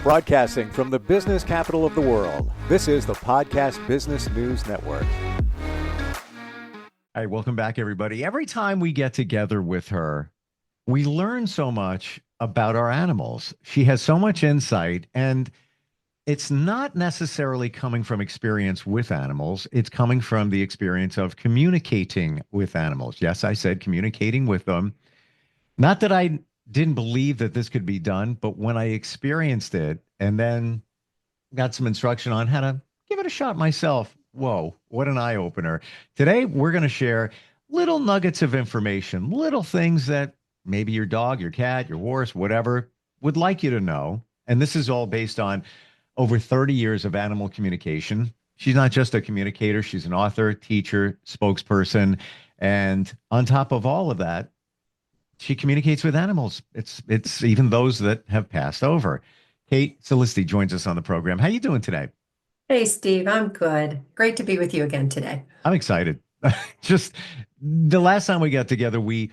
Broadcasting from the business capital of the world, this is the Podcast Business News Network. All right, welcome back, everybody. Every time we get together with her, we learn so much about our animals. She has so much insight, and it's not necessarily coming from experience with animals. It's coming from the experience of communicating with animals. Yes, I said communicating with them. Not that I didn't believe that this could be done, but when I experienced it and then got some instruction on how to give it a shot myself, whoa, what an eye opener. Today, we're going to share little nuggets of information, little things that maybe your dog, your cat, your horse, whatever would like you to know. And this is all based on over 30 years of animal communication. She's not just a communicator, she's an author, teacher, spokesperson. And on top of all of that, she communicates with animals. It's even those that have passed over. Kate Celisti joins us on the program. How you doing today? Hey, Steve, I'm good. Great to be with you again today. I'm excited. Just the last time we got together, we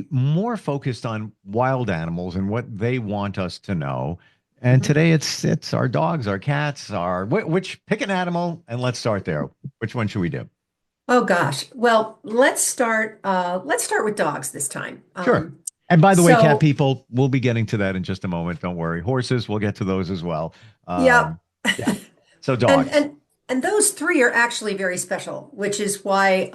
more focused on wild animals and what they want us to know. And today it's our dogs, our cats, our which pick an animal and let's start there. Which one should we do? Oh gosh. Well, let's start with dogs this time. Sure. And by the way, cat So people, we'll be getting to that in just a moment. Don't worry. Horses, we'll get to those as well. yeah. Yeah. So And dogs. and and those three are actually very special, which is why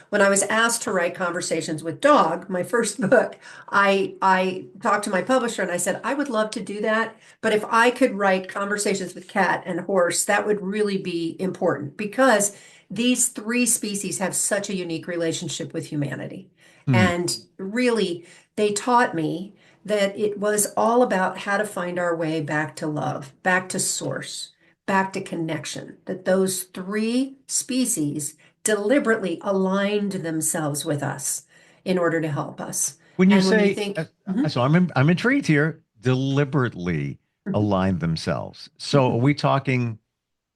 when I was asked to write Conversations with Dog, my first book, I talked to my publisher and I said, I would love to do that, but if I could write Conversations with Cat and Horse, that would really be important because these three species have such a unique relationship with humanity. Hmm. And really, they taught me that it was all about how to find our way back to love, back to source, back to connection, that those three species deliberately aligned themselves with us in order to help us. When you And when you say, think, Mhm, so I'm intrigued here, deliberately mhm, align themselves. So are mhm. we talking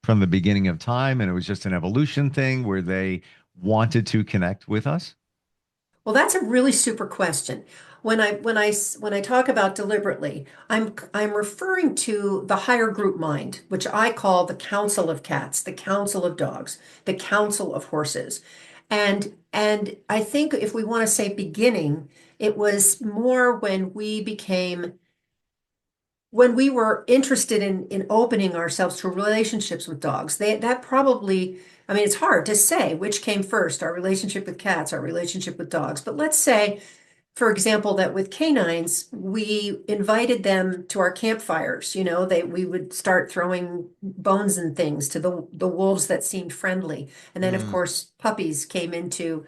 from the beginning of time and it was just an evolution thing where they wanted to connect with us? Well, that's a really super question. When I talk about deliberately, I'm referring to the higher group mind, which I call the council of cats, the council of dogs, the council of horses. And I think if we want to say beginning, it was more when we were interested in opening ourselves to relationships with dogs. That probably, I mean, it's hard to say which came first, our relationship with cats, our relationship with dogs. But let's say, for example, that with canines, we invited them to our campfires. We would start throwing bones and things to the wolves that seemed friendly. And then, of Mm, course, puppies came into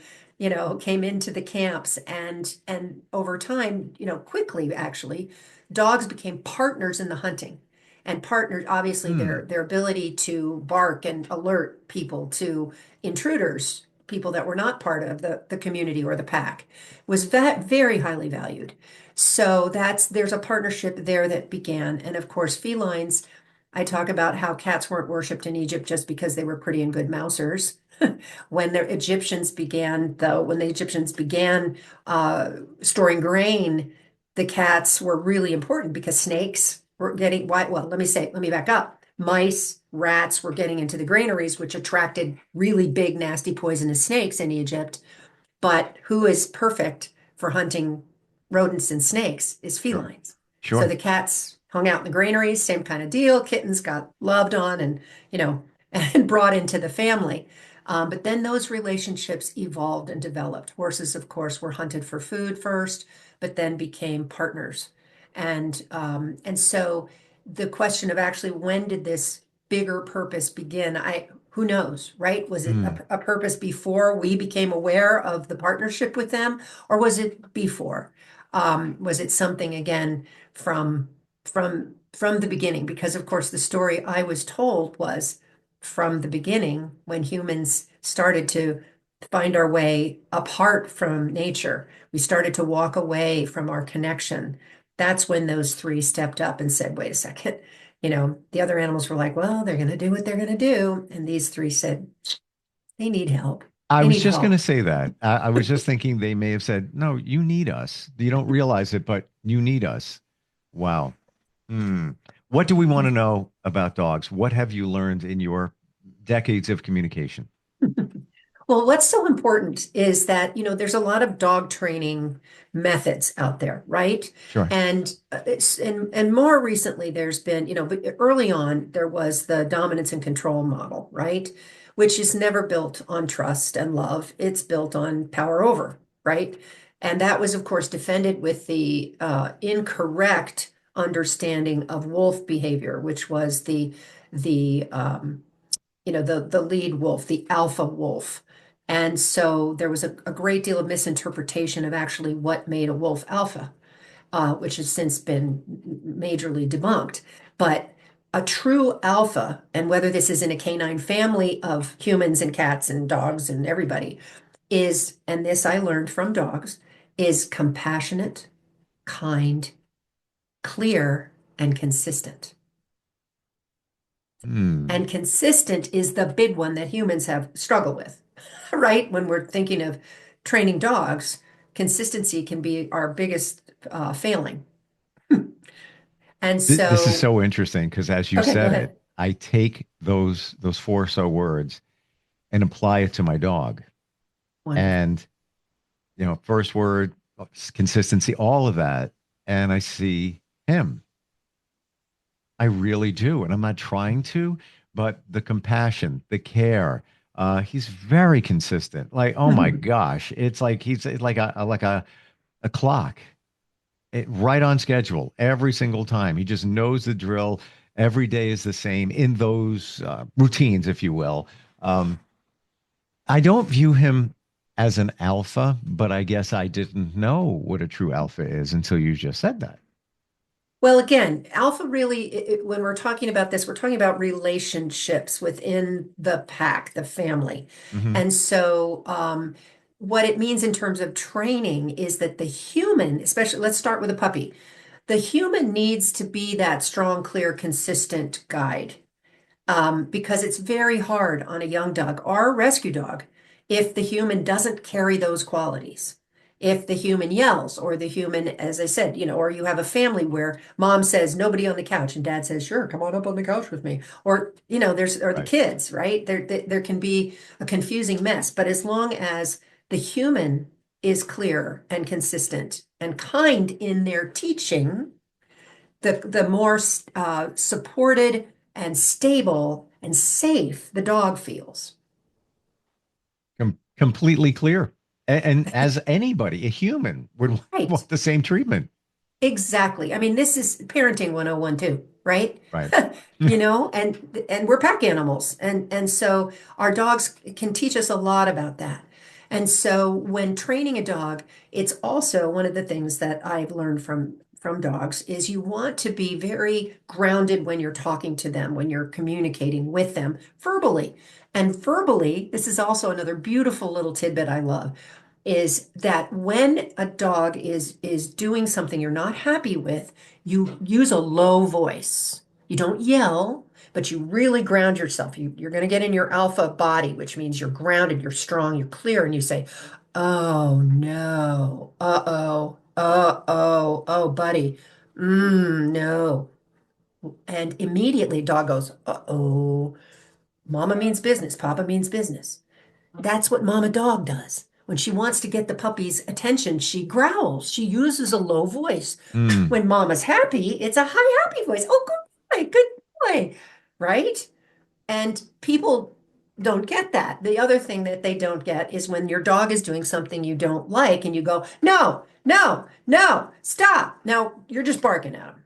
the camps, and over time, quickly actually, dogs became partners in the hunting. And partners, obviously, their mm, their ability to bark and alert people to intruders, people that were not part of the community or the pack, was very highly valued. So there's a partnership there that began. And of course, felines, I talk about how cats weren't worshipped in Egypt just because they were pretty and good mousers. When the Egyptians began storing grain, the cats were really important because snakes were getting, why, well, let me back up. Mice, rats were getting into the granaries, which attracted really big, nasty, poisonous snakes in Egypt. But who is perfect for hunting rodents and snakes is sure, felines. So sure. the cats hung out in the granaries, same kind of deal. Kittens got loved on and, you know, and brought into the family. But then those relationships evolved and developed. Horses, of course, were hunted for food first, but then became partners. And so the question of actually when did this bigger purpose begin? Who knows, right? Was it Mm. a purpose before we became aware of the partnership with them, or was it before? Was it something again from from the beginning? Because of course the story I was told was from the beginning when humans started to find our way apart from nature. We started to walk away from our connection. That's when those three stepped up and said, wait a second. The other animals were like, well, they're going to do what they're going to do. And these three said, they need help. I They was need just going to help. say that. I was just thinking they may have said, no, you need us. You don't realize it, but you need us. Wow. Hmm. What do we want to know about dogs? What have you learned in your decades of communication? Well, what's so important is that, there's a lot of dog training methods out there, right? Sure. And more recently there's been, but early on there was the dominance and control model, right? Which is never built on trust and love. It's built on power over, right? And that was, of course, defended with the incorrect understanding of wolf behavior, which was the lead wolf, the alpha wolf. And so there was a great deal of misinterpretation of actually what made a wolf alpha, which has since been majorly debunked. But a true alpha, and whether this is in a canine family of humans and cats and dogs and everybody, is, and this I learned from dogs, is compassionate, kind, clear, and consistent. Hmm. And consistent is the big one that humans have struggled with, right? When we're thinking of training dogs, consistency can be our biggest failing. And This is so, so interesting because as you okay, go said it, ahead. I take those four or so words and apply it to my dog. Wonderful. And first word, consistency, all of that, and I see him. I really do, and I'm not trying to, but the compassion, the care. He's very consistent. Like, oh my Mhm. gosh, it's like he's like a clock. Right on schedule every single time. He just knows the drill. Every day is the same in those routines, if you will. Um, I don't view him as an alpha, but I guess I didn't know what a true alpha is until you just said that. Well, again, alpha really, when we're talking about this, we're talking about relationships within the pack, the family. Hmm. And so, what it means in terms of training is that the human, especially, let's start with a puppy. The human needs to be that strong, clear, consistent guide, because it's very hard on a young dog or a rescue dog if the human doesn't carry those qualities. If the human yells, or the human, as I said, or you have a family where mom says nobody on the couch and dad says, sure, come on up on the couch with me. Or, or the Right. kids, right? There can be a confusing mess. But as long as the human is clear and consistent and kind in their teaching, the more supported and stable and safe the dog feels. Completely clear. And as anybody, a human would Right. want the same treatment. Exactly. I mean, this is parenting 101 too, right? Right. And we're pack animals. And so our dogs can teach us a lot about that. And so when training a dog, it's also one of the things that I've learned from dogs is you want to be very grounded when you're talking to them, when you're communicating with them verbally. And verbally, this is also another beautiful little tidbit I love is that when a dog is doing something you're not happy with, you use a low voice. You don't yell, but you really ground yourself. You're going to get in your alpha body, which means you're grounded, you're strong, you're clear, and you say, "Oh no, oh, buddy, no." And immediately, dog goes, "Uh-oh, Mama means business, Papa means business." That's what Mama Dog does. When she wants to get the puppy's attention, she growls. She uses a low voice. Mm. When Mama's happy, it's a high, happy voice. Oh, good boy, right? And people don't get that. The other thing that they don't get is when your dog is doing something you don't like and you go, no, no, no, stop. Now you're just barking at them.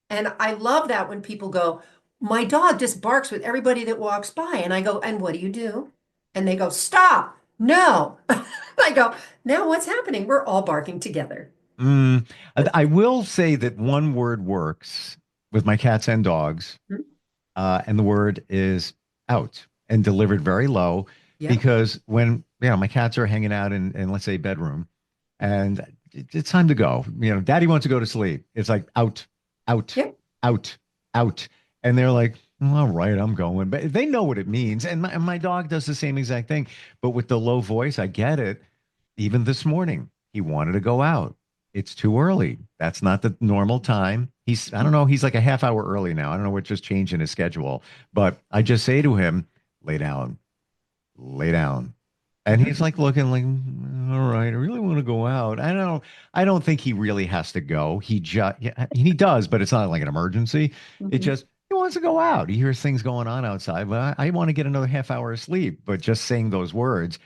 And I love that when people go, my dog just barks with everybody that walks by. And I go, and what do you do? And they go, stop. No. I go, now what's happening? We're all barking together. Mm. I will say that one word works with my cats and dogs, Hmm? and the word is out and delivered very low Yep. because when my cats are hanging out in let's say bedroom and it's time to go. Daddy wants to go to sleep. It's like out, out, Yep. out, out. And they're like, all right, I'm going. But they know what it means. And my dog does the same exact thing. But with the low voice, I get it. Even this morning, he wanted to go out. it's too early. That's not the normal time. I don't know, he's like a half hour early now. I don't know what just changed in his schedule, but I just say to him, lay down, lay down. And he's like looking like, all right, I really want to go out. I don't think he really has to go. He does, but it's not like an emergency. It Mhm. just he wants to go out. He hears things going on outside, but I want to get another half hour of sleep. But just saying those words,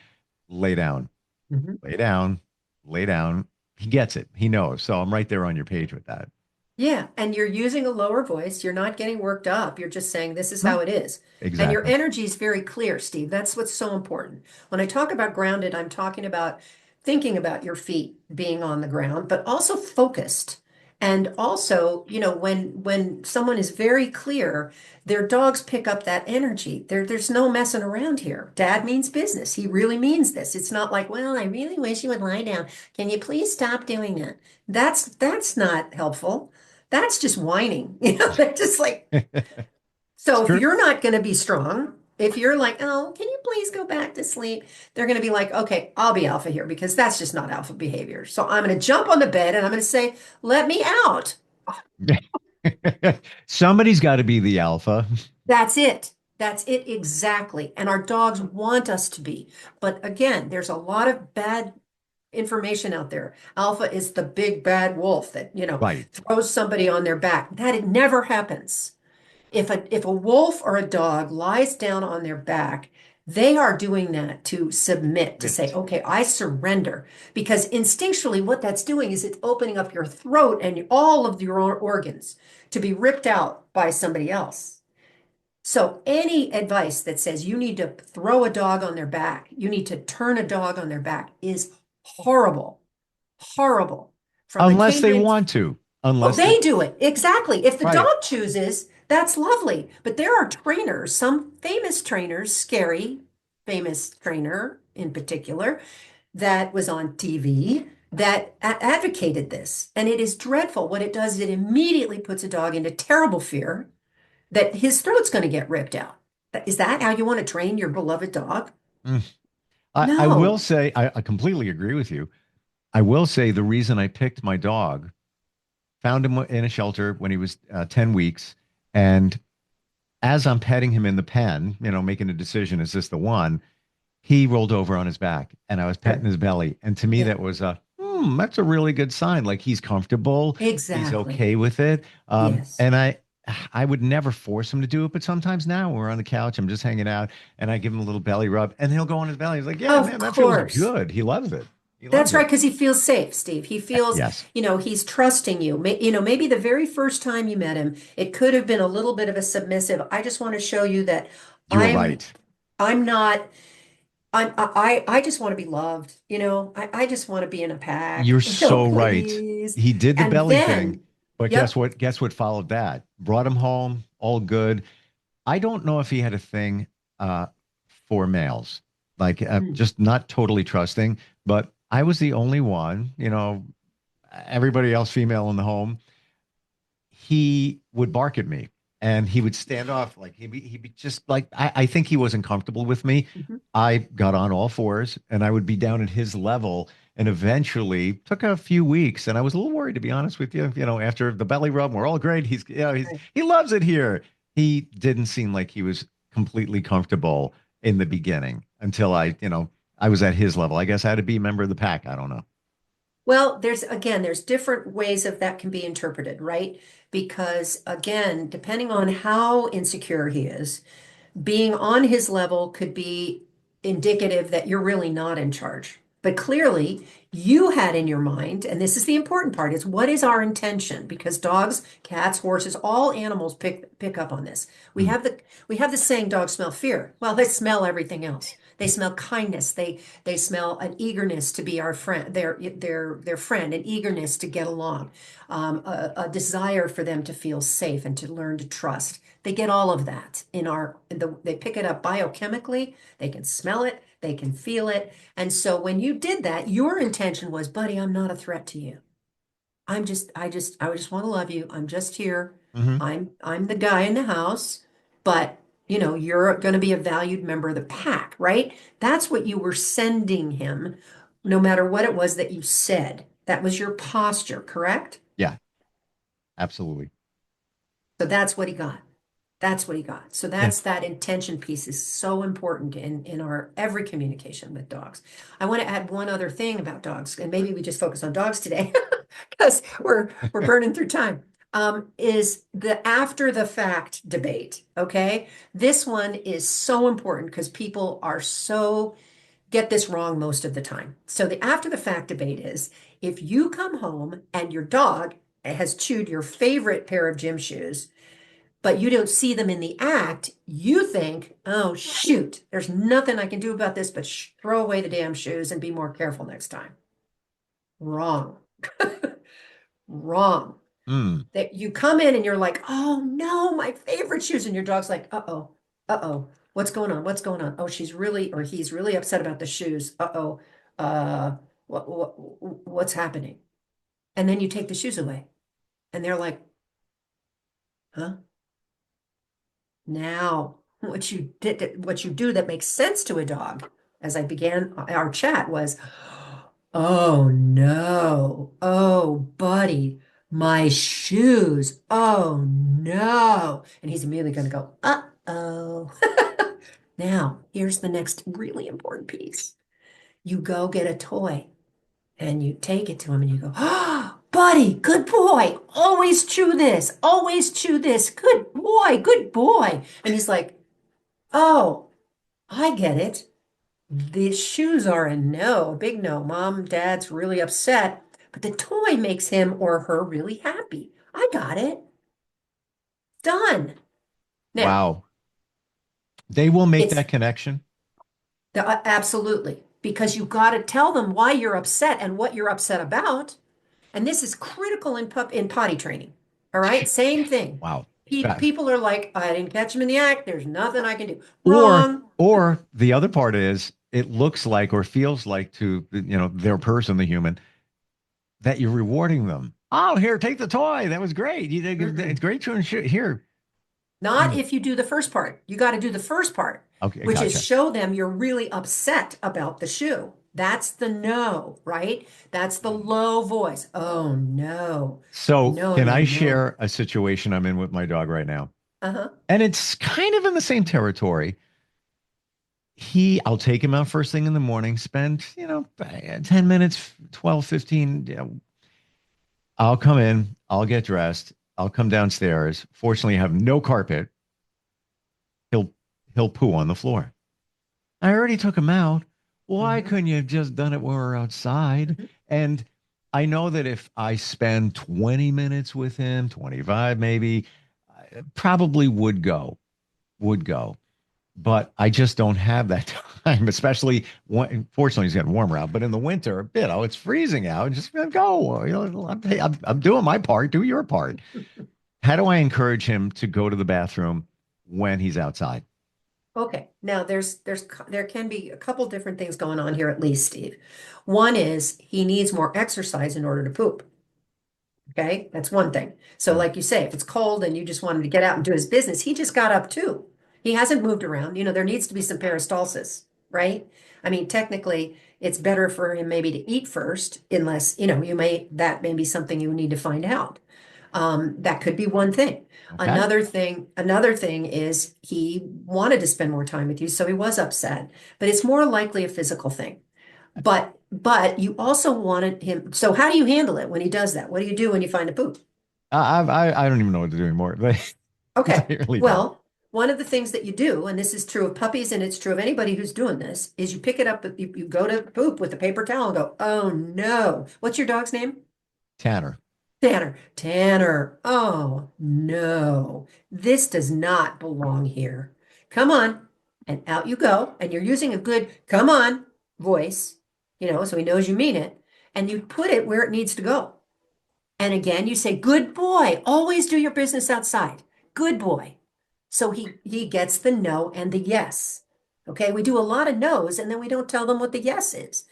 lay down, Mhm. lay down, lay down. He gets it. He knows. So I'm right there on your page with that. Yeah, and you're using a lower voice. You're not getting worked up. You're just saying this is No, how it is. And your exactly. energy is very clear, Steve. That's what's so important. When I talk about grounded, I'm talking about thinking about your feet being on the ground, but also focused. And also, when someone is very clear, their dogs pick up that energy. There's no messing around here. Dad means business. He really means this. It's not like, well, I really wish you would lie down. Can you please stop doing that? That's not helpful. That's just whining. They're just like, It's so if true. you're not going to be strong, if you're like, oh, can you please go back to sleep? They're going to be like, okay, I'll be alpha here because that's just not alpha behavior. So I'm going to jump on the bed and I'm going to say, let me out. Somebody's got to be the alpha. That's it. That's it exactly. And our dogs want us to be. But again, there's a lot of bad information out there. Alpha is the big bad wolf that, Right. throws somebody on their back. That it never happens. If a wolf or a dog lies down on their back, they are doing that to submit, to say, It. okay, I surrender. Because instinctually, what that's doing is it's opening up your throat and all of your organs to be ripped out by somebody else. So any advice that says you need to throw a dog on their back, you need to turn a dog on their back is horrible, horrible. From the Unless they canine. want to. Oh, Unless they they do it. Exactly. If the right. dog chooses, that's lovely. But there are trainers, some famous trainers, Scary, famous trainer in particular, that was on TV that advocated this. And it is dreadful. What it does is it immediately puts a dog into terrible fear that his throat's going to get ripped out. Is that how you want to train your beloved dog? Mm. I will No. say I completely agree with you. I will say the reason I picked my dog, found him in a shelter when he was 10 weeks. And as I'm petting him in the pen, making a decision, is this the one? He rolled over on his back and I was petting Sure. his belly. And to me, Yeah, that was that's a really good sign. Like he's comfortable. He's exactly. okay with it. Yes. And I would never force him to do it, but sometimes now when we're on the couch, I'm just hanging out and I give him a little belly rub and he'll go on his belly. He's like, yeah, Of man, that feels course. good. He loves it. He That's loves right, it. because he feels safe, Steve. He feels, Yes, he's trusting you. Maybe the very first time you met him, it could have been a little bit of a submissive. I just want to show you that you're I'm right. I'm not I just want to be loved, I just want to be in a pack, You're so right. please. He did the And belly thing, then, but guess yep. what? Guess what followed that? Brought him home, all good. I don't know if he had a thing uh, for males, like Mm, just not totally trusting. But I was the only one, everybody else female in the home. He would bark at me and he would stand off like he'd be just like I think he wasn't comfortable with me. mhm. I got on all fours and I would be down at his level and eventually took a few weeks and I was a little worried to be honest with you. After the belly rub, we're all great. Right. He loves it here. He didn't seem like he was completely comfortable in the beginning until I was at his level. I guess I had to be a member of the pack. I don't know. Well, there's different ways of that can be interpreted, right? Because again, depending on how insecure he is, being on his level could be indicative that you're really not in charge. But clearly, you had in your mind, and this is the important part, is what is our intention? Because dogs, cats, horses, all animals pick up on this. We Mm. have the we have the saying dogs smell fear. Well, they smell everything else. They smell kindness. They smell an eagerness to be our friend, their friend, an eagerness to get along, a desire for them to feel safe and to learn to trust. They get all of that they pick it up biochemically, they can smell it, they can feel it. And so when you did that, your intention was, buddy, I'm not a threat to you. I just want to love you. I'm just here. Hmm. I'm the guy in the house, but you're going to be a valued member of the pack, right? That's what you were sending him, no matter what it was that you said. That was your posture, correct? Yeah, absolutely. So that's what he got. That's what he got. So Yeah. that's that intention piece is so important in our every communication with dogs. I want to add one other thing about dogs, and maybe we just focus on dogs today because we're burning through time. Is the after the fact debate. Okay. This one is so important because people are so get this wrong most of the time. So the after the fact debate is if you come home and your dog has chewed your favorite pair of gym shoes, but you don't see them in the act, you think, oh, shoot, there's nothing I can do about this but throw away the damn shoes and be more careful next time. Wrong. Wrong. Mm. That you come in and you're like, oh no, my favorite shoes. And your dog's like, uh-oh, uh-oh, what's going on? What's going on? Oh, she's really, or he's really upset about the shoes. Uh-oh, what's happening? And then you take the shoes away and they're like, huh? Now, what you do that makes sense to a dog, as I began our chat, was, oh no, oh buddy, my shoes, oh no. And he's immediately going to go, uh-oh. Now, here's the next really important piece. You go get a toy and you take it to him and you go, oh, buddy, good boy. Always chew this. Always chew this. Good boy. Good boy. And he's like, oh, I get it. The shoes are a no, big no. Mom, dad's really upset, but the toy makes him or her really happy. I got it. Done. Now, Wow. They will make it's that connection. absolutely because you got to tell them why you're upset and what you're upset about. And this is critical in potty training. All right, same thing. Wow. That- People are like, I didn't catch him in the act. There's nothing I can do. Or Wrong. or the other part is it looks like or feels like to their person, the human, that you're rewarding them. Oh, here, take the toy. That was great. You did it's great to ensure here. Not if you do the first part. You got to do the first part, Okay, which is gotcha. show them you're really upset about the shoe. That's the no, right? That's the low voice. Oh no. So No, can no, I no. share a situation I'm in with my dog right now? Uh-huh. And it's kind of in the same territory. I'll take him out first thing in the morning, spend, 10 minutes, 12, 15. I'll come in, I'll get dressed, I'll come downstairs. Fortunately, I have no carpet. He'll he'll poo on the floor. I already took him out. Why Mhm. couldn't you have just done it when we're outside? Mhm. And I know that if I spend 20 minutes with him, 25 maybe, I probably would go. But I just don't have that time, especially fortunately it's getting warmer out. But in the winter, it's freezing out. Just go. I'm doing my part. Do your part. How do I encourage him to go to the bathroom when he's outside? Okay, now there can be a couple different things going on here at least, Steve. One is he needs more exercise in order to poop. Okay, that's one thing. So like you say, if it's cold and you just want him to get out and do his business, he just got up too. He hasn't moved around. There needs to be some peristalsis, right? I mean, technically, it's better for him maybe to eat first, unless, that may be something you need to find out. That could be one thing. Okay. Another thing is he wanted to spend more time with you, so he was upset, but it's more likely a physical thing. But you also wanted him. So how do you handle it when he does that? What do you do when you find a poop? I don't even know what to do anymore. Okay. I really don't. Well, one of the things that you do, and this is true of puppies and it's true of anybody who's doing this, is you pick it up, you go to poop with a paper towel and go, oh no. What's your dog's name? Tanner. Tanner. Tanner. Oh no. This does not belong here. Come on. And out you go. And you're using a good come on voice, so he knows you mean it. And you put it where it needs to go. And again, you say, good boy, always do your business outside. Good boy. So he gets the no and the yes. Okay, we do a lot of no's and then we don't tell them what the yes is.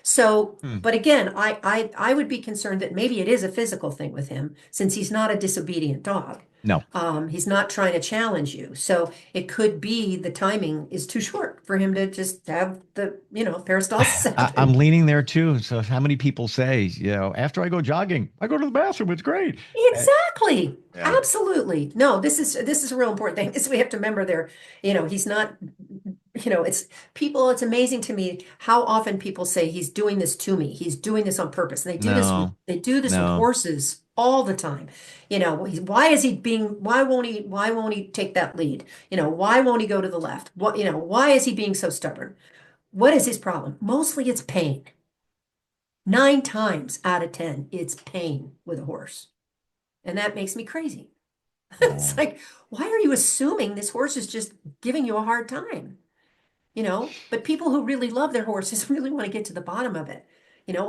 So, Hmm. but again, I would be concerned that maybe it is a physical thing with him since he's not a disobedient dog. No. He's not trying to challenge you. So it could be the timing is too short for him to just have the, peristalsis I'm happen. leaning there too. So how many people say, after I go jogging, I go to the bathroom. It's great. Uh, Exactly. Yeah. Absolutely. No, this is a real important thing. This we have to remember there, he's not, it's people, it's amazing to me how often people say he's doing this to me. He's doing this on purpose. And No, they do this with no. horses all the time. Why won't he take that lead? Why won't he go to the left? Why is he being so stubborn? What is his problem? Mostly it's pain. 9 times out of 10, it's pain with a horse. And that makes me crazy. It's Oh, like, why are you assuming this horse is just giving you a hard time? But people who really love their horses really want to get to the bottom of it.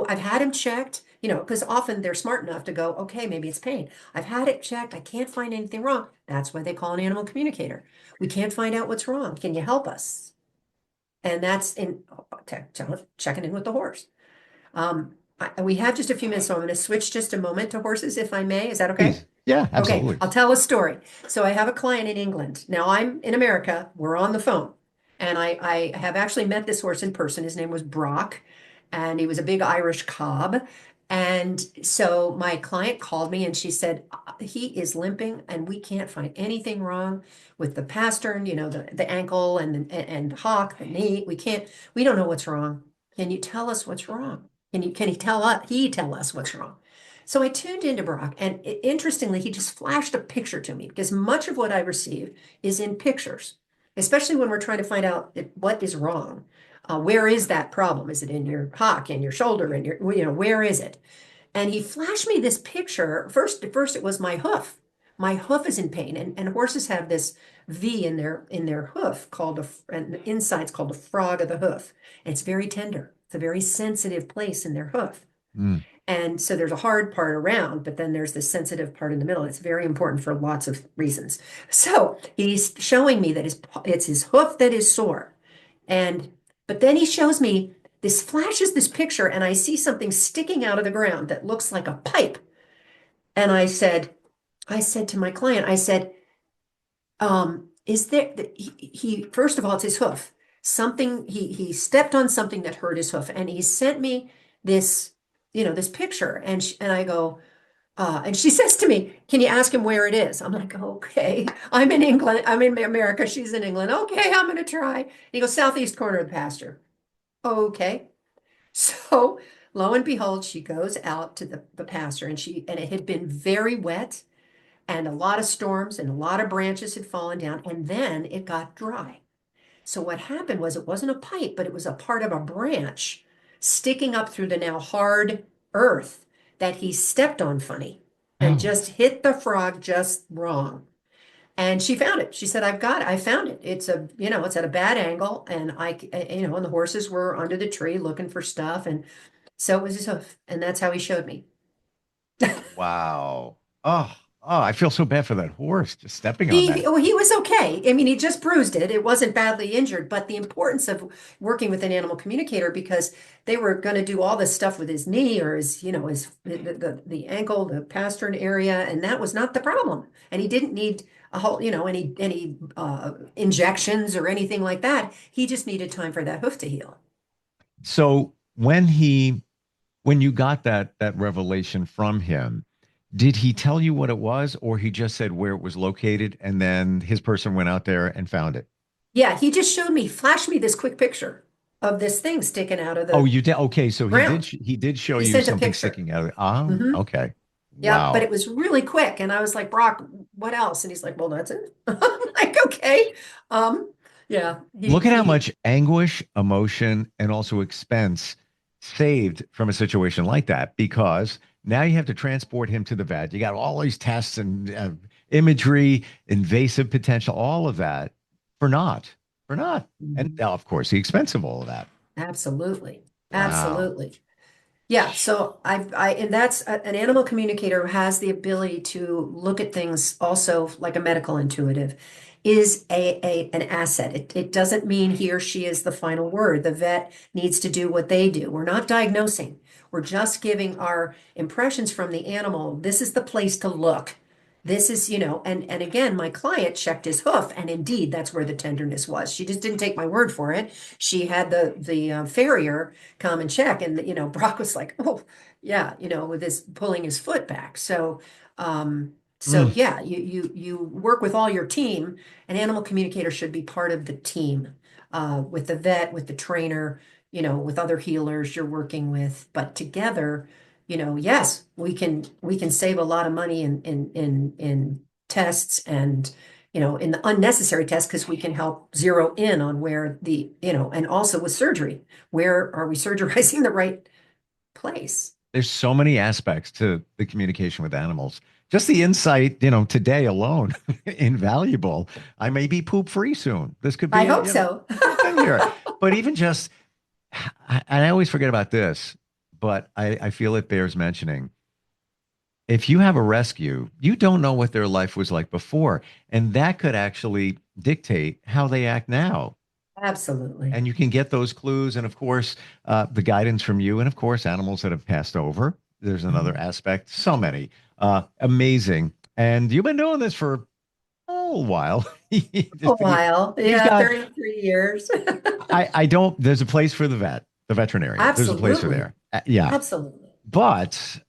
I've had him checked, because often they're smart enough to go, okay, maybe it's pain. I've had it checked. I can't find anything wrong. That's why they call an animal communicator. We can't find out what's wrong. Can you help us? And that's checking in with the horse. We have just a few minutes, so I'm going to switch just a moment to horses, if I may. Is that okay? please. Yeah, Okay, absolutely. I'll tell a story. So I have a client in England. Now I'm in America. We're on the phone. And I have actually met this horse in person. His name was Brock, and he was a big Irish cob. And so my client called me and she said, he is limping and we can't find anything wrong with the pastern, the ankle and hock, the knee. We don't know what's wrong. Can you tell us what's wrong? Can he tell us what's wrong? So I tuned into Brock, and interestingly, he just flashed a picture to me because much of what I receive is in pictures, especially when we're trying to find out what is wrong. Where is that problem? Is it in your hock, in your shoulder, in where is it? And he flashed me this picture. First it was my hoof. My hoof is in pain, and horses have this V in their hoof and the inside's called a frog of the hoof. And it's very tender. It's a very sensitive place in their hoof. Mm. And so there's a hard part around, but then there's the sensitive part in the middle. It's very important for lots of reasons. So he's showing me that it's his hoof that is sore. But then he shows me flashes this picture, and I see something sticking out of the ground that looks like a pipe. And I said to my client, I said, is there, first of all, it's his hoof. He stepped on something that hurt his hoof, and he sent me this, this picture. And I go, and she says to me, can you ask him where it is? I'm like, okay, I'm in England. I'm in America. She's in England. Okay, I'm going to try. And he goes, southeast corner of the pasture. Okay. So lo and behold, she goes out to the pasture, and it had been very wet and a lot of storms and a lot of branches had fallen down, and then it got dry. So what happened was it wasn't a pipe, but it was a part of a branch sticking up through the now hard earth that he stepped on funny and Oh, just hit the frog just wrong. And she found it. She said, I found it. It's at a bad angle. And and the horses were under the tree looking for stuff. And so it was his hoof. And that's how he showed me. wow. I feel so bad for that horse just stepping on that. He was okay. I mean, he just bruised it. It wasn't badly injured, but the importance of working with an animal communicator because they were going to do all this stuff with his knee or the ankle, the pastern area, and that was not the problem. And he didn't need a whole, any injections or anything like that. He just needed time for that hoof to heal. So when you got that revelation from him, did he tell you what it was, or he just said where it was located, and then his person went out there and found it? Yeah, he just flashed me this quick picture of this thing sticking out of Oh, the you did. Okay, so ground. he did show He you sent a something picture. sticking out of it. Ah, Hmm. okay. Yeah, but Wow. it was really quick. And I was like, Brock, what else? And he's like, well, that's it. I'm like, okay. Um, yeah, Look at how much anguish, emotion, and also expense saved from a situation like that, because now you have to transport him to the vet. You got all these tests and imagery, invasive potential, all of that for not. And Mhm. now, of course, the expense of all of that. Absolutely. Wow. Absolutely. Yeah, so and that's an animal communicator who has the ability to look at things also like a medical intuitive. is an asset. It doesn't mean he or she is the final word. The vet needs to do what they do. We're not diagnosing. We're just giving our impressions from the animal. This is the place to look. This is, and again, my client checked his hoof, and indeed, that's where the tenderness was. She just didn't take my word for it. She had the farrier come and check, and Brock was like, "Oh, yeah," with his pulling his foot back. So yeah, you work with all your team. An animal communicator should be part of the team, with the vet, with the trainer, with other healers you're working with, but together. Yes, we can save a lot of money in tests and in the unnecessary tests because we can help zero in on where and also with surgery, where are we surgerizing the right place? There's so many aspects to the communication with animals. Just the insight, today alone, invaluable. I may be poop free soon. This could be, I hope so. here. But even just, and I always forget about this, but I feel it bears mentioning. If you have a rescue, you don't know what their life was like before, and that could actually dictate how they act now. Absolutely. And you can get those clues, and of course, the guidance from you, and of course, animals that have passed over. There's another aspect. So many, amazing. And you've been doing this for a while. A while, yeah, 33 years. I don't. There's a place for the vet. The veterinarian. Absolutely. There's a place for there. Yeah. Absolutely. But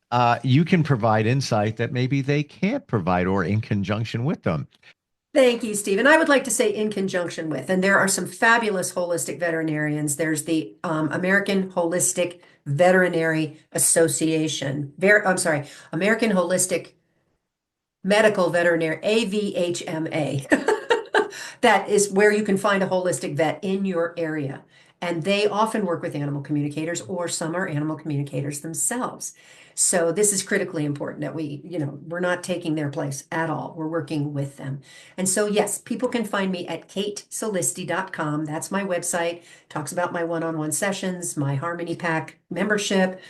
you can provide insight that maybe they can't provide or in conjunction with them. Thank you, Steve. And I would like to say in conjunction with, and there are some fabulous holistic veterinarians. There's the American Holistic Veterinary Association. American Holistic Medical Veterinary, AVHMA. That is where you can find a holistic vet in your area. And they often work with animal communicators, or some are animal communicators themselves. So this is critically important that we're not taking their place at all. We're working with them. And so, yes, people can find me at katesolisti.com. That's my website. Talks about my one-on-one sessions, my Harmony Pack membership,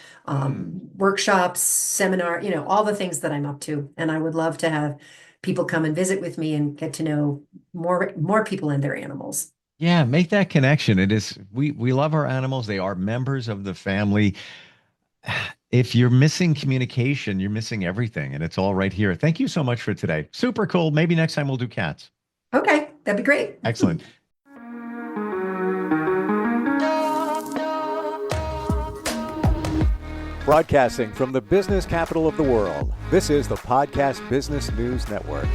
workshops, seminar, all the things that I'm up to. And I would love to have people come and visit with me and get to know more people and their animals. Yeah, make that connection. It is we love our animals. They are members of the family. If you're missing communication, you're missing everything, and it's all right here. Thank you so much for today. Super cool. Maybe next time we'll do cats. Okay, that'd be great. Excellent. Broadcasting from the business capital of the world, this is the Podcast Business News Network.